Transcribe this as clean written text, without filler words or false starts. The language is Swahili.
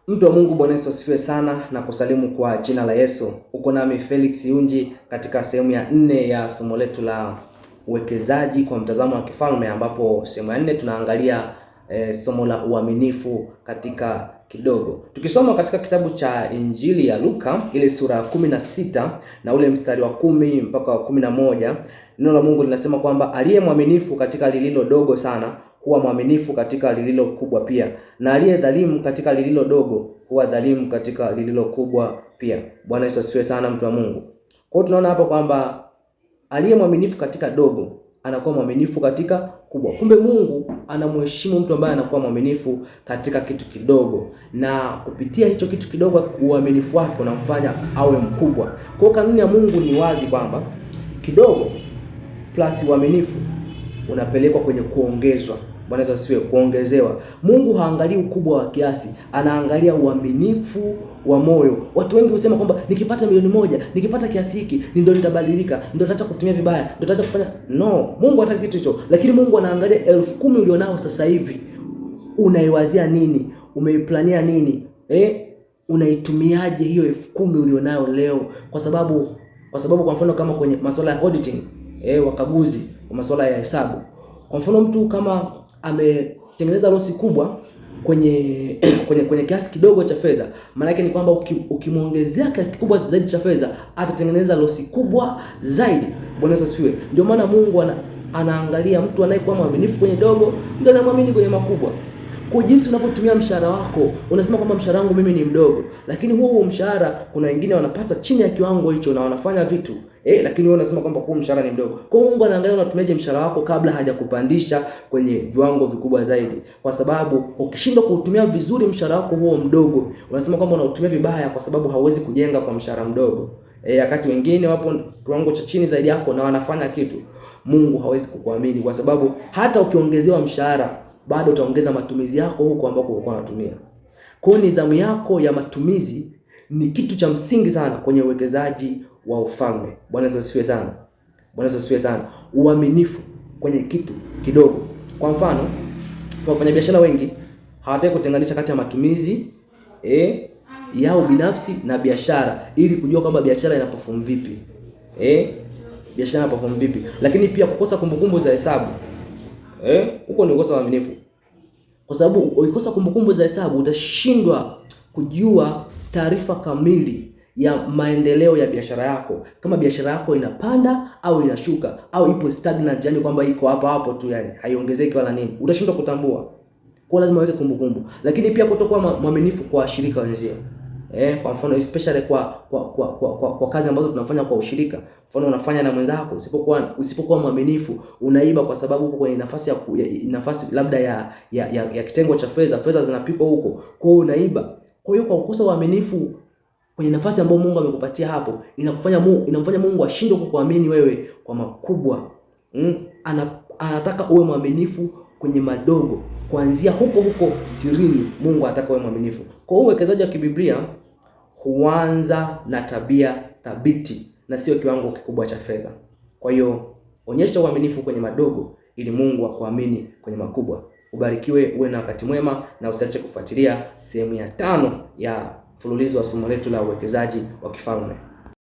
Mtu wa Mungu, Bwana Yesu asifiwe sana na kusalimu kwa jina la Yesu. Uko nami Felix Yunji katika sehemu ya 4 ya somo letu la uwekezaji kwa mtazamo wa kifalme, ambapo sehemu ya 4 tunaangalia somo la uaminifu katika kidogo. Tukisoma katika kitabu cha Injili ya Luka ile sura ya 16 na ule mstari wa 10 mpaka wa 11, neno la Mungu linasema kwamba aliye mwaminifu katika lililo dogo sana huwa mwaminifu katika lililo kubwa pia, na aliye dhalimu katika lililo dogo huwa dhalimu katika lililo kubwa pia. Bwana Yesu asifiwe sana, mtu wa Mungu. Kwa hiyo tunaona hapo kwamba aliye mwaminifu katika dogo anakuwa mwaminifu katika kubwa. Kumbe Mungu anamheshimu mtu ambaye anakuwa mwaminifu katika kitu kidogo, na kupitia hicho kitu kidogo uaminifu wake unamfanya awe mkubwa. Kwa hiyo kanuni ya Mungu ni wazi kwamba kidogo plus uaminifu unapelekwa kwenye kuongezwa. Bwana Yesu asifiwe, kuongezewa. Mungu haangalii ukubwa wa kiasi, anaangalia uaminifu wa moyo. Watu wengi husema kwamba nikipata milioni 1, nikipata kiasi hiki ndio nitabadilika, ndio nitaacha kutumia vibaya, ndio nitaacha kufanya. No, Mungu hataki kitu hicho. Lakini Mungu anaangalia 10,000 ulionao sasa hivi. Unaiwazia nini? Umeiplania nini? Unaitumiaje hiyo 10,000 ulionao leo? Kwa sababu kwa mfano kama kwenye masuala ya auditing, wakaguzi kwa masuala ya hesabu. Kwa mfano mtu kama ametengeneza losi kubwa kwenye kiasi kidogo cha fedha, maana yake ni kwamba ukimwongezea kiasi kikubwa zaidi cha fedha atatengeneza losi kubwa zaidi. Bwana Yesu asifiwe. Ndio maana Mungu anaangalia mtu anayekuwa mwaminifu kwenye dogo ndio anamwamini kwenye makubwa. Kwa jinsi unavyotumia mshahara wako, unasema kwamba mshahara wangu mimi ni mdogo, lakini huo mshahara kuna wengine wanapata chini ya kiwango hicho na wanafanya vitu lakini wewe unasema kwamba huo mshahara ni mdogo. Kwa hiyo Mungu anaangalia unatumiaje mshahara wako kabla hajakupandisha kwenye viwango vikubwa zaidi, kwa sababu ukishindwa kuutumia vizuri mshahara wako huo mdogo, unasema kwamba unautumia vibaya kwa sababu hauwezi kujenga kwa mshahara mdogo. Wakati wengine wapo kiwango cha chini zaidi yako na wanafanya kitu, Mungu hawezi kukuamini, kwa sababu hata ukiongezewa mshahara bado utaongeza matumizi yako huko ambako ulikuwa unatumia. Kwa hiyo nidhamu yako ya matumizi ni kitu cha msingi sana kwenye uwekezaji wa ufalme. Bwana Yesu asifiwe sana. Bwana Yesu asifiwe sana. Uaminifu kwenye kitu kidogo. Kwa mfano, wafanyabiashara wengi hawataki kutenganisha kati ya matumizi yao binafsi na biashara ili kujua kwamba biashara ina perform vipi. Biashara ina perform vipi. Lakini pia kukosa kumbukumbu za hesabu. Huko ndio kukosa uaminifu. Kwa sababu ukikosa kumbukumbu za hesabu utashindwa kujua taarifa kamili ya maendeleo ya biashara yako, kama biashara yako inapanda au inashuka au ipo stagnant, yani kwamba iko hapo tu, yani haiongezeki wala nini, utashindwa kutambua. Kwa lazima uweke kumbukumbu. Lakini pia kutokuwa mwaminifu kwa washirika wenzio. Kwa mfano especially kwa kazi ambazo tunafanya kwa ushirika. Mfano unafanya na mwenzako, usipokuwa mwaminifu, unaiba kwa sababu uko kwenye nafasi labda ya kitengo cha fedha zinapikwa huko. Kwa hiyo unaiba. Kwa hiyo kwa kukosa uaminifu kwenye nafasi ambayo Mungu amekupatia hapo, inamfanya Mungu ashindwe kukuamini wewe kwa makubwa. Anataka uwe mwaminifu kwenye madogo. Kuanzia huko sirini, Mungu anataka uwe mwaminifu. Kwa hiyo uwekezaji wa kibiblia huanza na tabia thabiti na sio kiwango kikubwa cha fedha. Kwa hiyo onyesha uaminifu kwenye madogo ili Mungu akuamini kwenye makubwa. Ubarikiwe, uwe na wakati mwema, na usiache kufuatilia sehemu ya 5 ya mfululizo wa somo letu la uwekezaji wa kifalme.